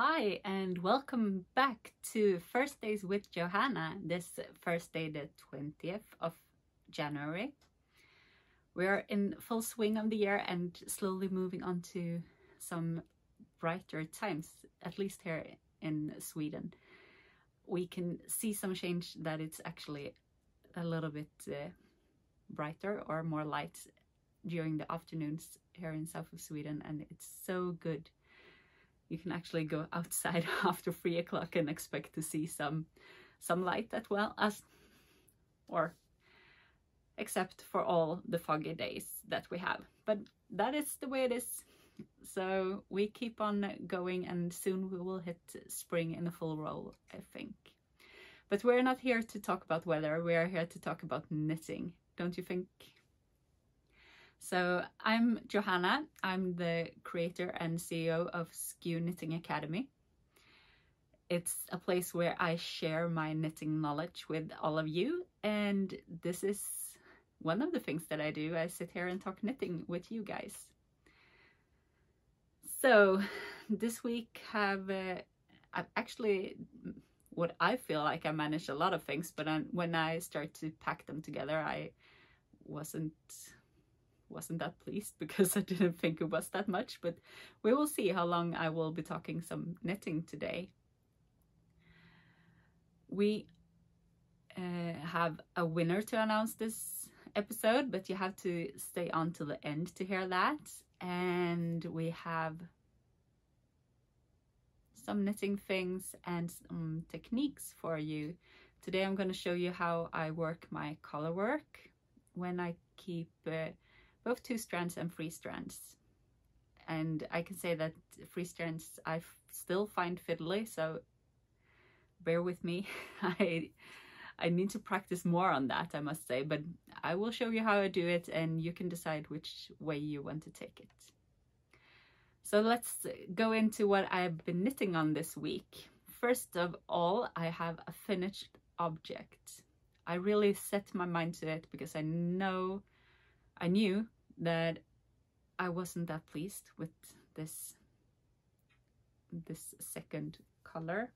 Hi and welcome back to First Days with Johanna, this first day the 20th of January. We're in full swing of the year and slowly moving on to some brighter times, at least here in Sweden. We can see some change that it's actually a little bit brighter or more light during the afternoons here in south of Sweden, and it's so good. You can actually go outside after 3 o'clock and expect to see some light as well as, or except for all the foggy days that we have. But that is the way it is. So we keep on going and soon we will hit spring in a full roll, I think. But we're not here to talk about weather, we are here to talk about knitting, don't you think? So I'm Johanna, I'm the creator and CEO of Skew Knitting Academy. It's a place where I share my knitting knowledge with all of you, and this is one of the things that I do. I sit here and talk knitting with you guys. So this week I've actually, what I feel like I managed a lot of things, but when I start to pack them together I wasn't that pleased because I didn't think it was that much, but we will see how long I will be talking some knitting today. We have a winner to announce this episode, but you have to stay on till the end to hear that. And we have some knitting things and some techniques for you. Today I'm going to show you how I work my color work when I keep both 2 strands and 3 strands. And I can say that 3 strands I still find fiddly, so bear with me. I need to practice more on that, I must say, but I will show you how I do it and you can decide which way you want to take it. So let's go into what I've been knitting on this week. First of all, I have a finished object. I really set my mind to it because I knew that I wasn't that pleased with this second color.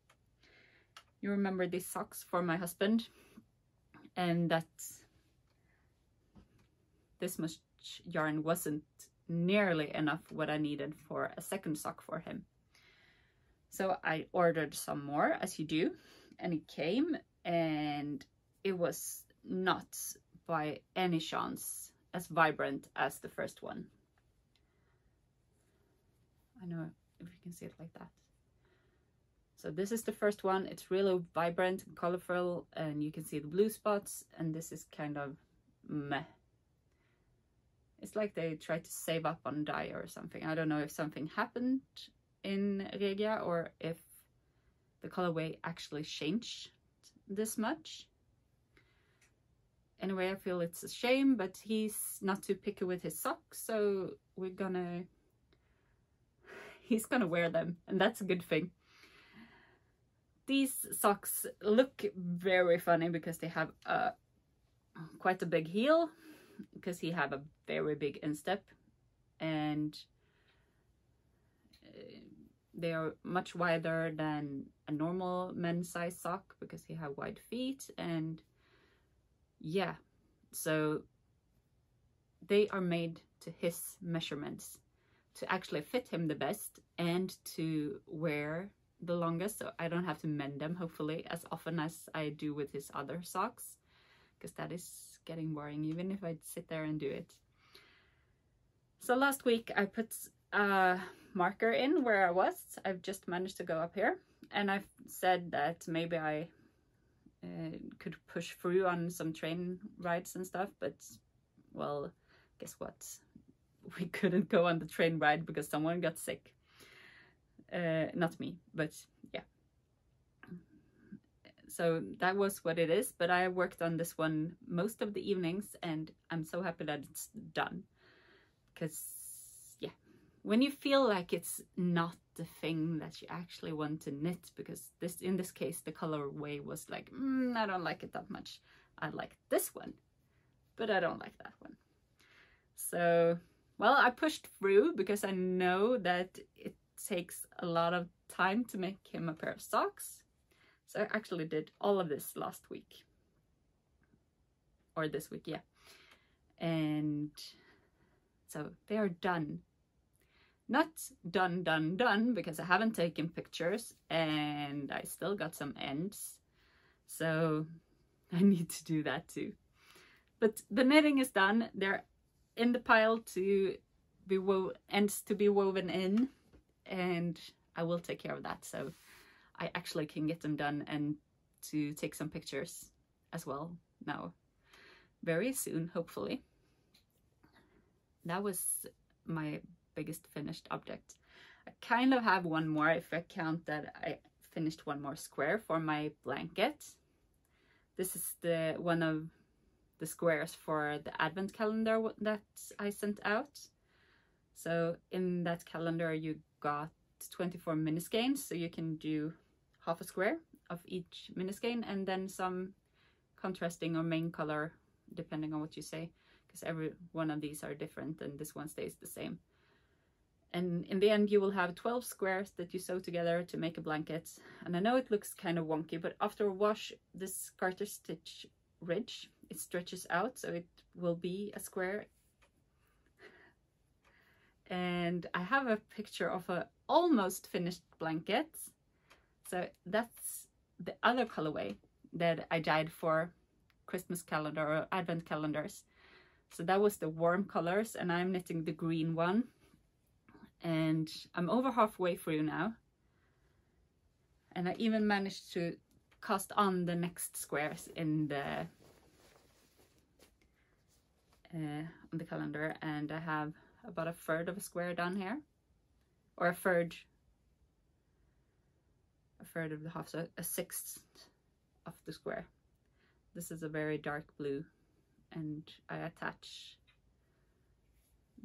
You remember these socks for my husband, and that this much yarn wasn't nearly enough what I needed for a second sock for him. So I ordered some more, as you do, and it came, and it was not by any chance as vibrant as the first one. I know if you can see it like that. So this is the first one. It's really vibrant and colorful, and you can see the blue spots, and this is kind of meh. It's like they tried to save up on dye or something. I don't know if something happened in Regia or if the colorway actually changed this much. Anyway, I feel it's a shame, but he's not too picky with his socks, so he's gonna wear them, and that's a good thing. These socks look very funny because they have quite a big heel, because he have a very big instep, and they are much wider than a normal men's size sock because he have wide feet, and yeah, so they are made to his measurements to actually fit him the best and to wear the longest, so I don't have to mend them, hopefully, as often as I do with his other socks, because that is getting boring even if I sit there and do it. So last week I put a marker in where I was. I've just managed to go up here, and I've said that maybe I could push through on some train rides and stuff, but well, guess what? We couldn't go on the train ride because someone got sick. Not me, but yeah. So that was what it is, but I worked on this one most of the evenings, and I'm so happy that it's done. Because yeah, when you feel like it's not the thing that you actually want to knit, because in this case the colorway was like, I don't like it that much. I like this one, but I don't like that one. So well, I pushed through because I know that it's takes a lot of time to make him a pair of socks. So I actually did all of this last week. Or this week, yeah. And so they are done. Not done, because I haven't taken pictures and I still got some ends. So I need to do that too. But the knitting is done. They're in the pile to be ends to be woven in, and I will take care of that. So I actually can get them done and to take some pictures as well now. Very soon, hopefully. That was my biggest finished object. I kind of have one more if I count that I finished one more square for my blanket. This is the one of the squares for the advent calendar that I sent out. So in that calendar you got 24 mini skeins, so you can do half a square of each mini skein and then some contrasting or main color depending on what you say, because every one of these are different and this one stays the same. And in the end you will have 12 squares that you sew together to make a blanket. And I know it looks kind of wonky, but after a wash, this garter stitch ridge, it stretches out so it will be a square. And I have a picture of a almost finished blanket. So that's the other colorway that I dyed for Christmas calendar or advent calendars. So that was the warm colors, and I'm knitting the green one. And I'm over halfway through now. And I even managed to cast on the next squares in the on the calendar, and I have about a third of a square done here, or a third of the half, so a sixth of the square. This is a very dark blue, and I attach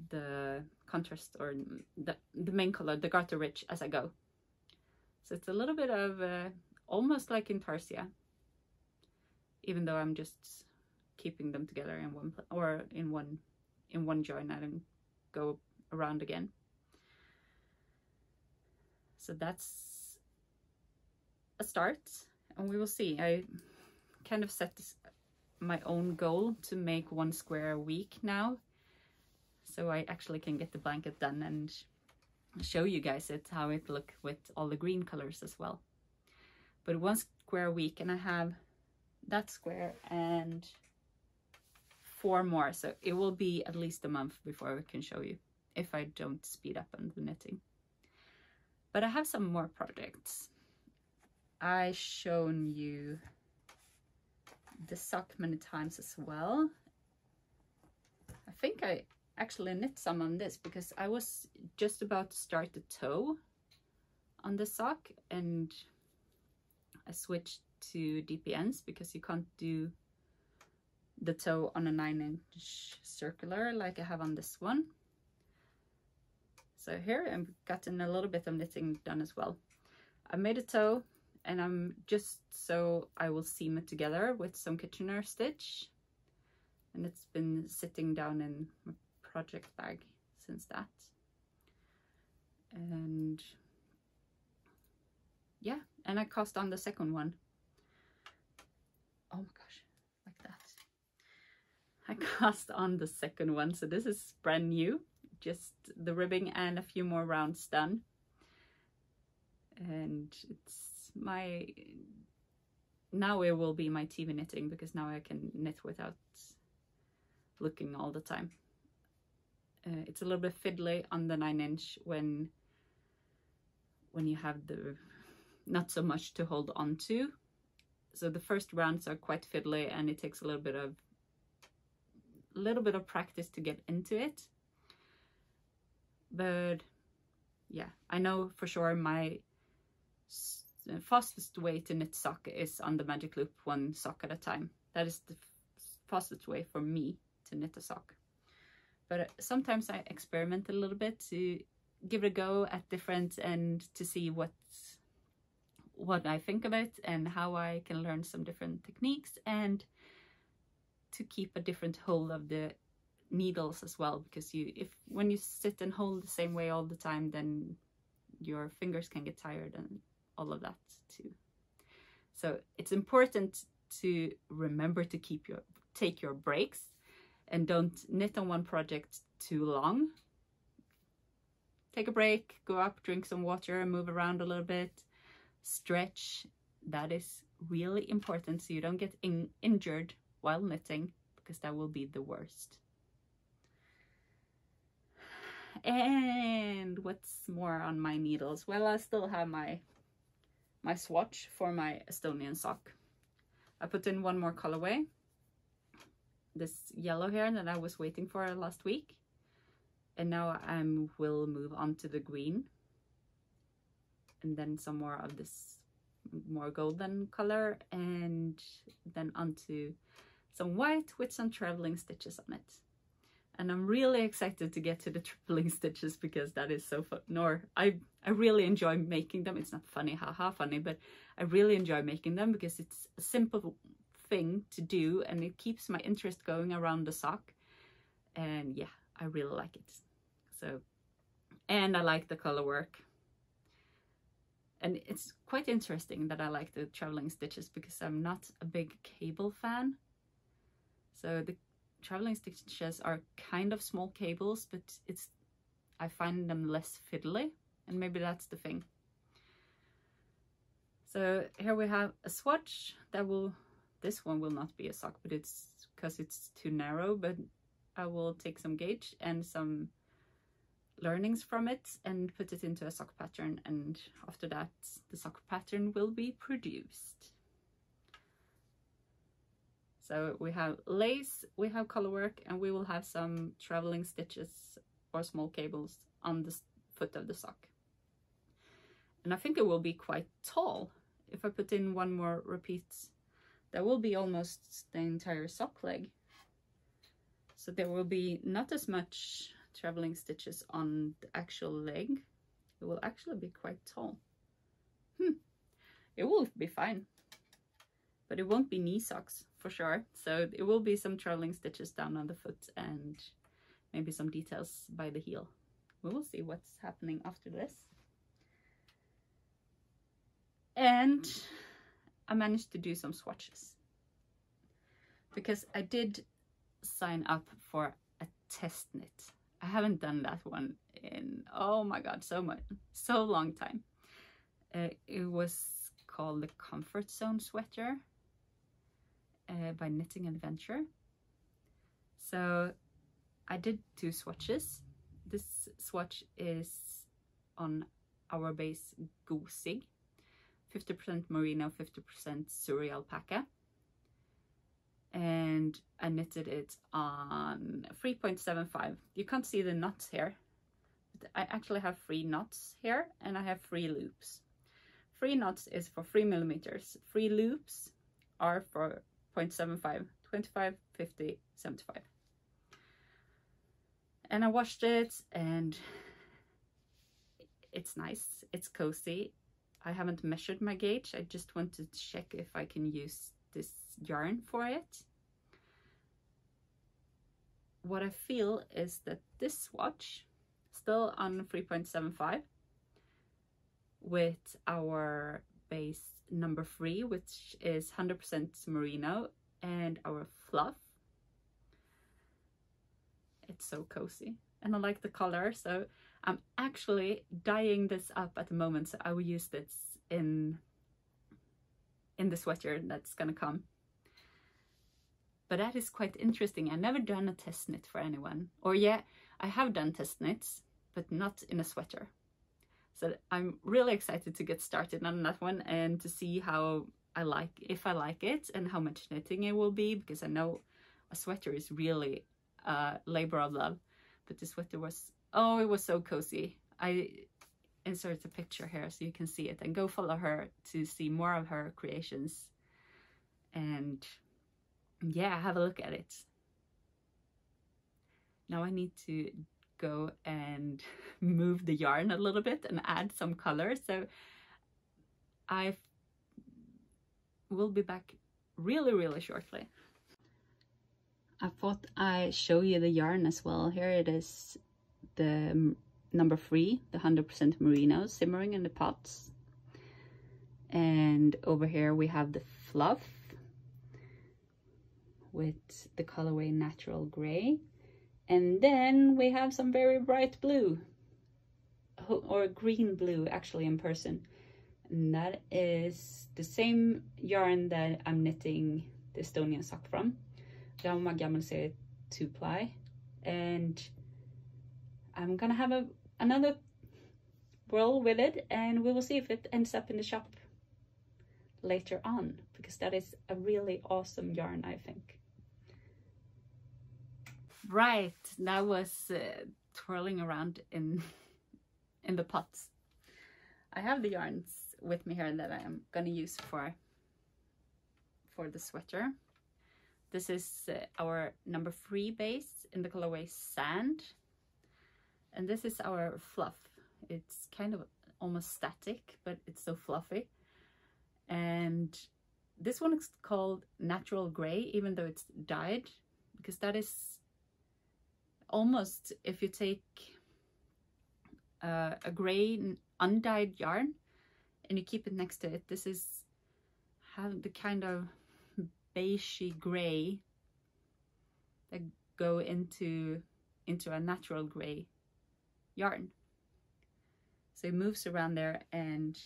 the contrast or the main color, the garter ridge, as I go. So it's a little bit of almost like intarsia, even though I'm just keeping them together in one or in one join. I don't go around again. So that's a start, and we will see. I kind of set my own goal to make one square a week now, so I actually can get the blanket done and show you guys how it look with all the green colors as well. But one square a week, and I have that square and 4 more, so it will be at least a month before I can show you, if I don't speed up on the knitting. But I have some more projects. I've shown you the sock many times as well. I think I actually knit some on this because I was just about to start the toe on the sock, and I switched to DPNs because you can't do the toe on a 9-inch circular like I have on this one. So here I've gotten a little bit of knitting done as well. I made a toe, and I'm just so I will seam it together with some Kitchener stitch, and it's been sitting down in my project bag since that. And yeah, and I cast on the second one. Oh my gosh, like that. I cast on the second one, so this is brand new, just the ribbing and a few more rounds done. And it's my, now it will be my TV knitting, because now I can knit without looking all the time. It's a little bit fiddly on the 9-inch when you have the not so much to hold on to. So the first rounds are quite fiddly, and it takes a little bit of practice to get into it. But yeah, I know for sure my fastest way to knit sock is on the magic loop, 1 sock at a time. That is the fastest way for me to knit a sock. But sometimes I experiment a little bit to give it a go at different, and to see what I think of it and how I can learn some different techniques, and to keep a different hold of the needles as well, because when you sit and hold the same way all the time, then your fingers can get tired and all of that too. So it's important to remember to take your breaks and don't knit on one project too long. Take a break, go up, drink some water, move around a little bit, stretch. That is really important so you don't get injured while knitting, because that will be the worst. And what's more on my needles? Well, I still have my swatch for my Estonian sock. I put in one more colorway, this yellow here that I was waiting for last week, and now I will move on to the green, and then some more of this more golden color, and then onto some white with some traveling stitches on it. And I'm really excited to get to the traveling stitches, because that is so fun. I really enjoy making them. It's not funny, haha funny, but I really enjoy making them because it's a simple thing to do and it keeps my interest going around the sock. And yeah, I really like it. So, and I like the color work. And it's quite interesting that I like the traveling stitches, because I'm not a big cable fan. So the traveling stitches are kind of small cables, but I find them less fiddly, and maybe that's the thing. So here we have a swatch this one will not be a sock, but it's because it's too narrow, but I will take some gauge and some learnings from it and put it into a sock pattern, and after that the sock pattern will be produced. So we have lace, we have color work, and we will have some traveling stitches or small cables on the foot of the sock. And I think it will be quite tall. If I put in one more repeat, that will be almost the entire sock leg. So there will be not as much traveling stitches on the actual leg. It will actually be quite tall. It will be fine. But it won't be knee socks for sure. So it will be some traveling stitches down on the foot and maybe some details by the heel. We will see what's happening after this. And I managed to do some swatches, because I did sign up for a test knit. I haven't done that one in, oh my god, so long time. It was called the Comfort Zone Sweater by Knitting Adventure. So I did 2 swatches. This swatch is on our base Gosig, 50% merino, 50% Suri alpaca, and I knitted it on 3.75. You can't see the knots here, but I actually have 3 knots here, and I have 3 loops. 3 knots is for 3 millimeters. 3 loops are for 0.75, 25, 50, 75. And I washed it, and it's nice, it's cozy. I haven't measured my gauge. I just want to check if I can use this yarn for it. What I feel is that this swatch, still on 3.75, with our base number 3, which is 100% merino, and our fluff. It's so cozy, and I like the color, so I'm actually dyeing this up at the moment, so I will use this in the sweater that's gonna come. But that is quite interesting. I've never done a test knit for anyone. Or yeah, I have done test knits, but not in a sweater. So I'm really excited to get started on that one and to see if I like it and how much knitting it will be, because I know a sweater is really a labor of love. But the sweater was, oh, it was so cozy. I insert a picture here so you can see it, and go follow her to see more of her creations. And yeah, have a look at it. Now I need to go and move the yarn a little bit and add some color. So I will be back really shortly. I thought I'd show you the yarn as well. Here it is, the number 3, the 100% merino, simmering in the pots. And over here we have the fluff with the colorway Natural Gray. And then we have some very bright blue, or green blue actually in person. And that is the same yarn that I'm knitting the Estonian sock from. Rauma Gammal 2-ply. And I'm gonna have another whirl with it, and we will see if it ends up in the shop later on, because that is a really awesome yarn, I think. Right, that was twirling around in the pots. I have the yarns with me here that I'm gonna use for the sweater. This is our number 3 base in the colorway Sand, and this is our fluff. It's kind of almost static, but it's so fluffy. And this one is called Natural Gray, even though it's dyed, because that is almost, if you take a gray undyed yarn and you keep it next to it, this is have the kind of beigey gray that go into a natural gray yarn. So it moves around there, and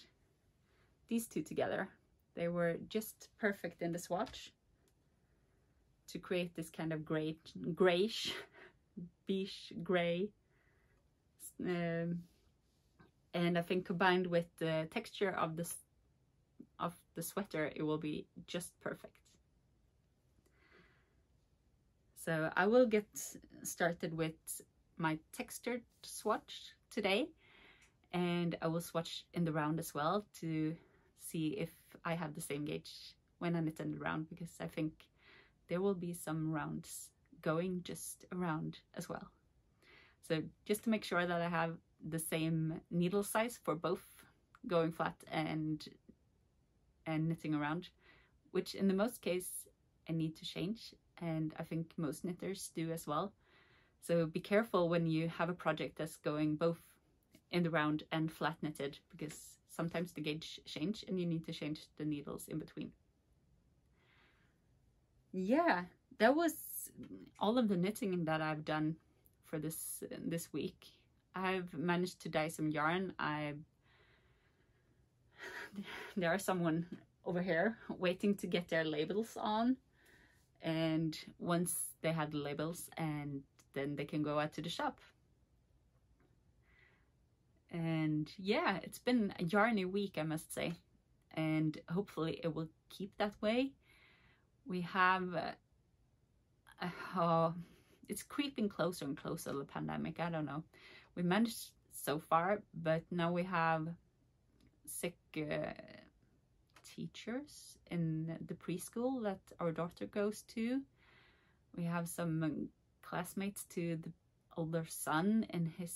these two together, they were just perfect in the swatch to create this kind of grayish, beige gray. And I think combined with the texture of the sweater, it will be just perfect. So I will get started with my textured swatch today, and I will swatch in the round as well to see if I have the same gauge when I knit in the round, because I think there will be some rounds going just around as well. So just to make sure that I have the same needle size for both going flat and knitting around, which in the most case I need to change, and I think most knitters do as well. So be careful when you have a project that's going both in the round and flat knitted, because sometimes the gauge change and you need to change the needles in between. Yeah, that was all of the knitting that I've done for this week. I've managed to dye some yarn. There are someone over here waiting to get their labels on, and once they have the labels, and then they can go out to the shop. And yeah, it's been a yarny week, I must say, and hopefully it will keep that way. We have it's creeping closer and closer, the pandemic. I don't know, we managed so far, but now we have sick teachers in the preschool that our daughter goes to. We have some classmates to the older son in his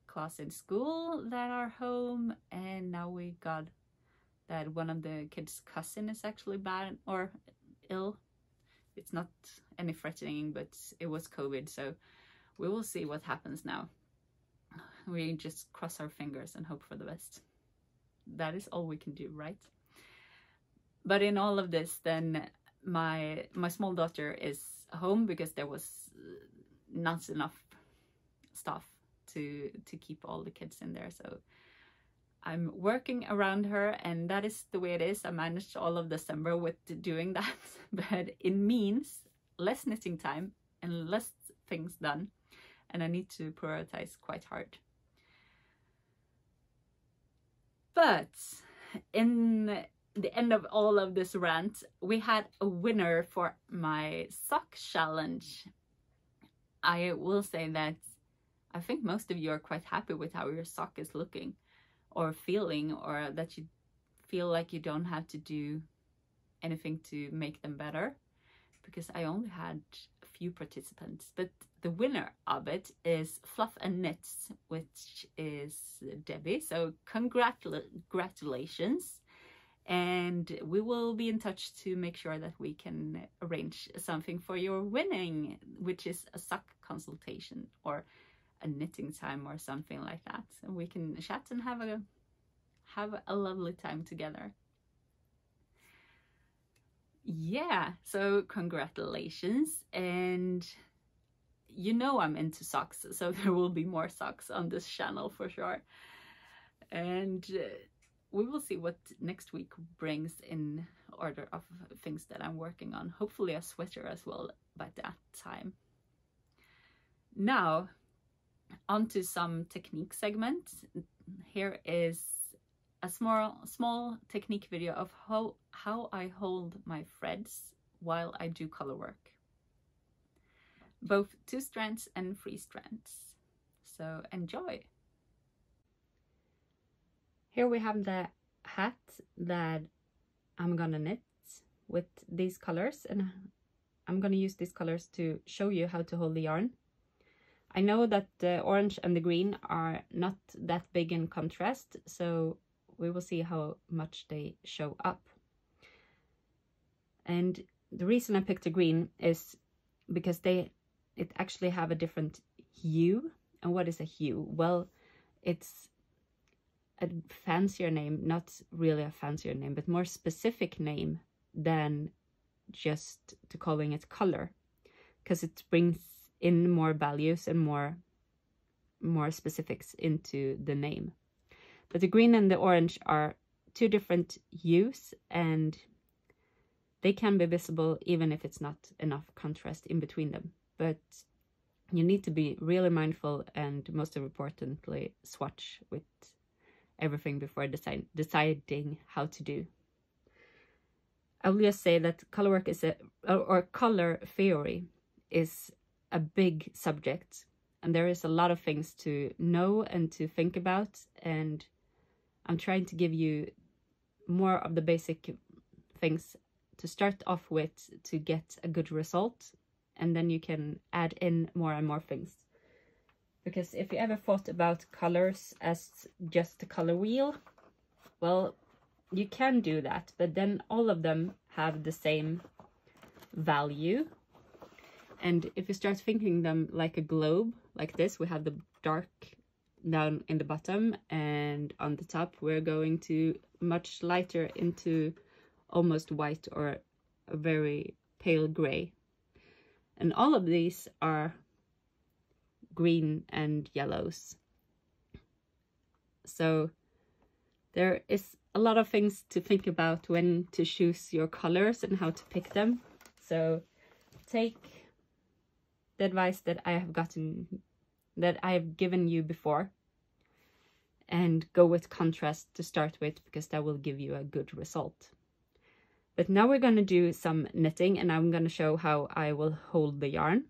class in school that are home, and now we got that one of the kids' cousin is actually bad or ill. It's not any threatening, but it was COVID, so we will see what happens now. We just cross our fingers and hope for the best. That is all we can do, right? But in all of this, then my small daughter is home because there was not enough staff to keep all the kids in there. So I'm working around her, and that is the way it is. I managed all of December with doing that, but it means less knitting time and less things done, and I need to prioritize quite hard. But in the end of all of this rant, we had a winner for my sock challenge. I will say that I think most of you are quite happy with how your sock is looking or feeling, or that you feel like you don't have to do anything to make them better, because I only had a few participants. But the winner of it is Fluff and Knits, which is Debbie. So congratulations. And we will be in touch to make sure that we can arrange something for your winning, which is a sock consultation or a knitting time or something like that, and we can chat and have a lovely time together. Yeah, so congratulations. And you know I'm into socks, so there will be more socks on this channel for sure. And we will see what next week brings in order of things that I'm working on. Hopefully a sweater as well by that time. Now, onto some technique segments. Here is a small technique video of how I hold my threads while I do color work. Both 2 strands and 3 strands. So enjoy! Here we have the hat that I'm gonna knit with these colors, and I'm gonna use these colors to show you how to hold the yarn. I know that the orange and the green are not that big in contrast, so we will see how much they show up. And the reason I picked the green is because it actually have a different hue. And what is a hue? Well, it's a fancier name, not really a fancier name, but more specific name than just to calling it color, because it brings in more values and more specifics into the name. But the green and the orange are 2 different hues, and they can be visible even if it's not enough contrast in between them. But you need to be really mindful and, most importantly, swatch with everything before deciding how to do. I will just say that color work is or color theory is a big subject, and there is a lot of things to know and to think about, and I'm trying to give you more of the basic things to start off with to get a good result, and then you can add in more and more things. Because if you ever thought about colors as just a color wheel, well, you can do that, but then all of them have the same value. And if you start thinking them like a globe, like this, we have the dark down in the bottom, and on the top we're going to much lighter into almost white or a very pale gray. And all of these are green and yellows. So there is a lot of things to think about when to choose your colors and how to pick them. So take the advice that I have given you before, and go with contrast to start with, because that will give you a good result. But now we're going to do some knitting, and I'm going to show how I will hold the yarn,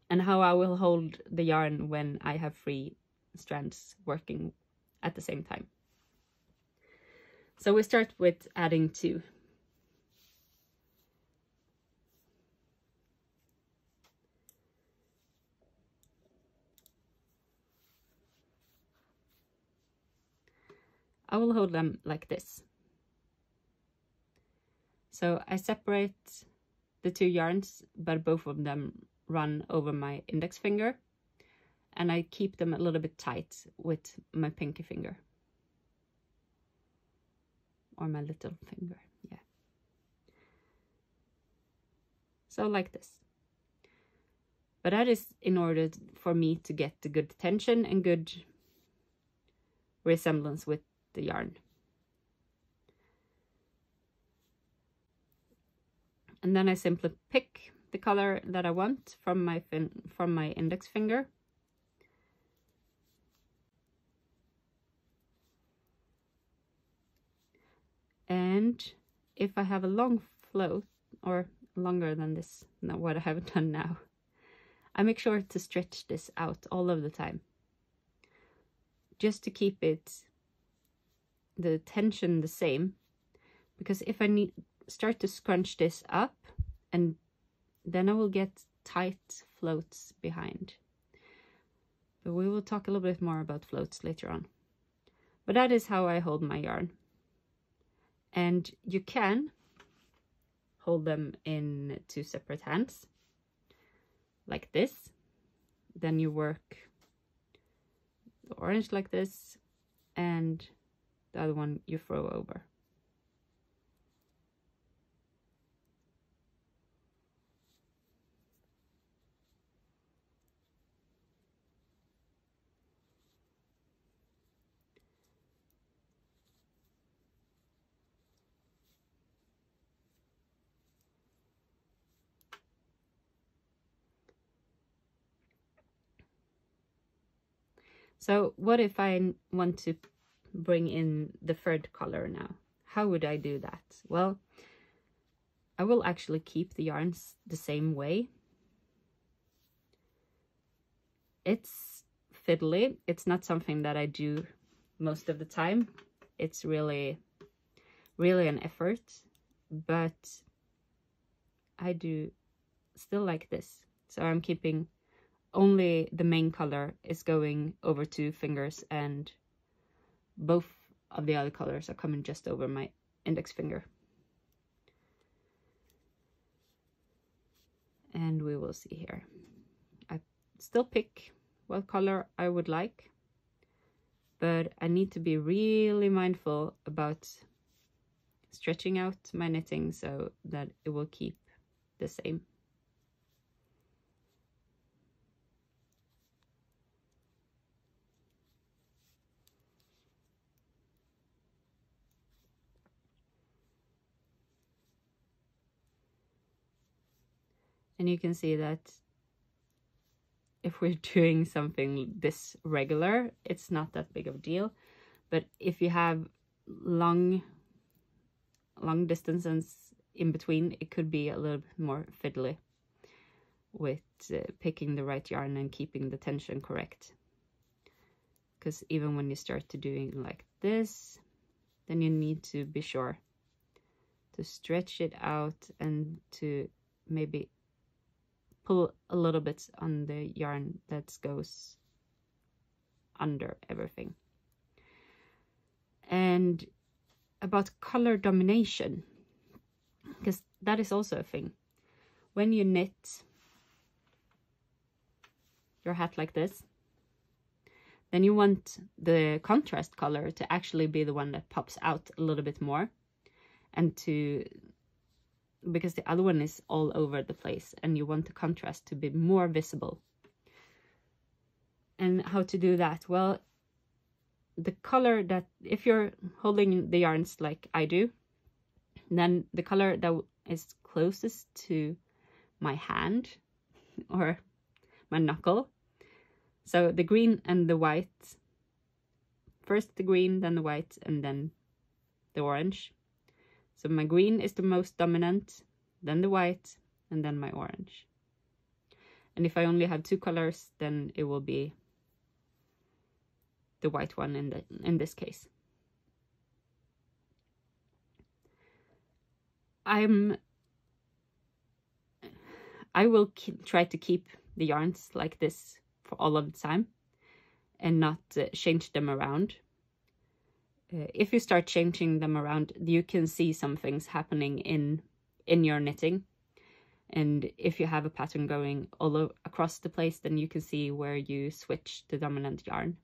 and how I will hold the yarn when I have 3 strands working at the same time. So we start with adding 2. I will hold them like this. So I separate the 2 yarns, but both of them run over my index finger, and I keep them a little bit tight with my pinky finger. Or my little finger, yeah. So like this. But that is in order for me to get the good tension and good resemblance with the yarn. And then I simply pick the color that I want from my index finger. And if I have a long float, or longer than this, not what I have done now, I make sure to stretch this out all of the time, just to keep the tension the same. Because if I start to scrunch this up, and then I will get tight floats behind. But we will talk a little bit more about floats later on. But that is how I hold my yarn. And you can hold them in 2 separate hands, like this. Then you work the orange like this, and the other one you throw over. So what if I want to bring in the third color now? How would I do that? Well, I will actually keep the yarns the same way. It's fiddly. It's not something that I do most of the time. It's really an effort, but I do still like this. So I'm keeping only the main color is going over 2 fingers, and both of the other colors are coming just over my index finger. And we will see here. I still pick what color I would like, but I need to be really mindful about stretching out my knitting so that it will keep the same. And you can see that if we're doing something this regular, it's not that big of a deal. But if you have long distances in between, it could be a little bit more fiddly with picking the right yarn and keeping the tension correct. Because even when you start to doing like this, then you need to be sure to stretch it out and to maybe pull a little bit on the yarn that goes under everything. And about color domination, because that is also a thing. When you knit your hat like this, then you want the contrast color to actually be the one that pops out a little bit more, and because the other one is all over the place, and you want the contrast to be more visible. And how to do that? Well, the color that, if you're holding the yarns like I do, then the color that is closest to my hand or my knuckle, so the green and the white, first the green, then the white, and then the orange. So my green is the most dominant, then the white, and then my orange. And if I only have 2 colors, then it will be the white one in this case. I will try to keep the yarns like this for all of the time and not change them around. If you start changing them around, you can see some things happening in your knitting. And if you have a pattern going all across the place, then you can see where you switch the dominant yarn.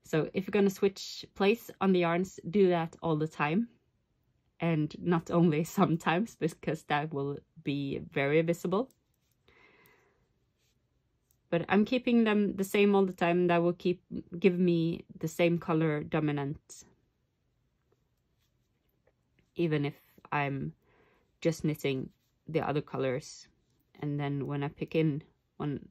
So if you're going to switch place on the yarns, do that all the time. And not only sometimes, because that will be very visible. But I'm keeping them the same all the time. That will give me the same color dominant, even if I'm just knitting the other colors. And then when I pick in one,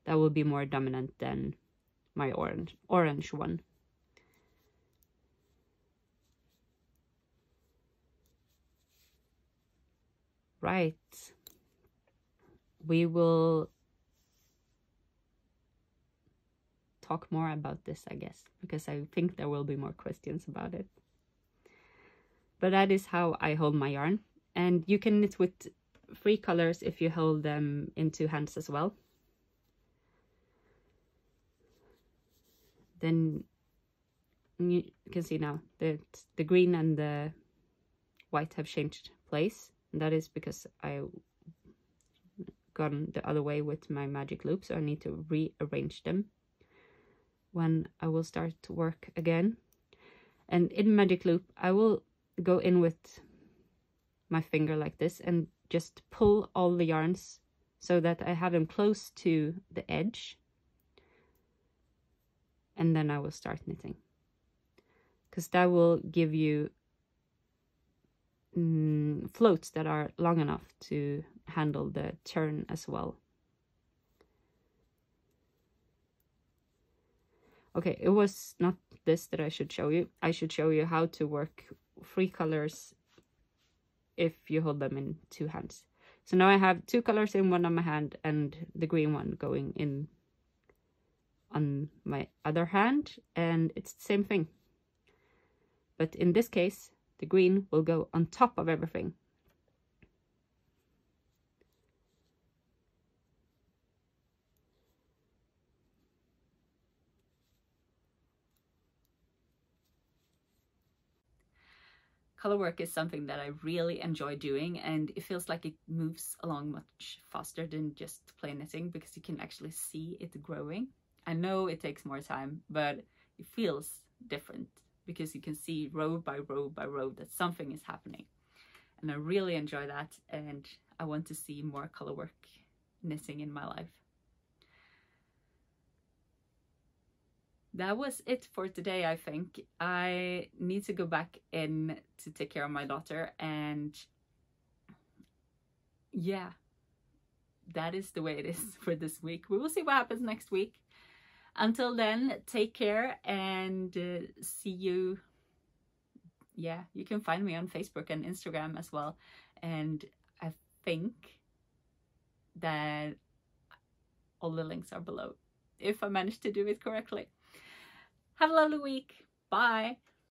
that will be more dominant than my orange one. Right. We will talk more about this, I guess, because I think there will be more questions about it. But that is how I hold my yarn. And you can knit with 3 colors if you hold them in 2 hands as well. Then you can see now that the green and the white have changed place. And that is because I gone the other way with my magic loop, so I need to rearrange them when I will start to work again. And in magic loop, I will go in with my finger like this and just pull all the yarns so that I have them close to the edge. And then I will start knitting, because that will give you floats that are long enough to handle the turn as well. Okay, it was not this that I should show you. I should show you how to work 3 colors if you hold them in 2 hands. So now I have 2 colors in one on my hand and the green one going in on my other hand, and it's the same thing. But in this case, the green will go on top of everything. Color work is something that I really enjoy doing, and it feels like it moves along much faster than just plain knitting, because you can actually see it growing. I know it takes more time, but it feels different because you can see row by row by row that something is happening. And I really enjoy that, and I want to see more color work knitting in my life. That was it for today, I think. I need to go back in to take care of my daughter, and yeah, that is the way it is for this week. We will see what happens next week. Until then, take care and see you. Yeah, you can find me on Facebook and Instagram as well. And I think that all the links are below, if I managed to do it correctly. Have a lovely week. Bye.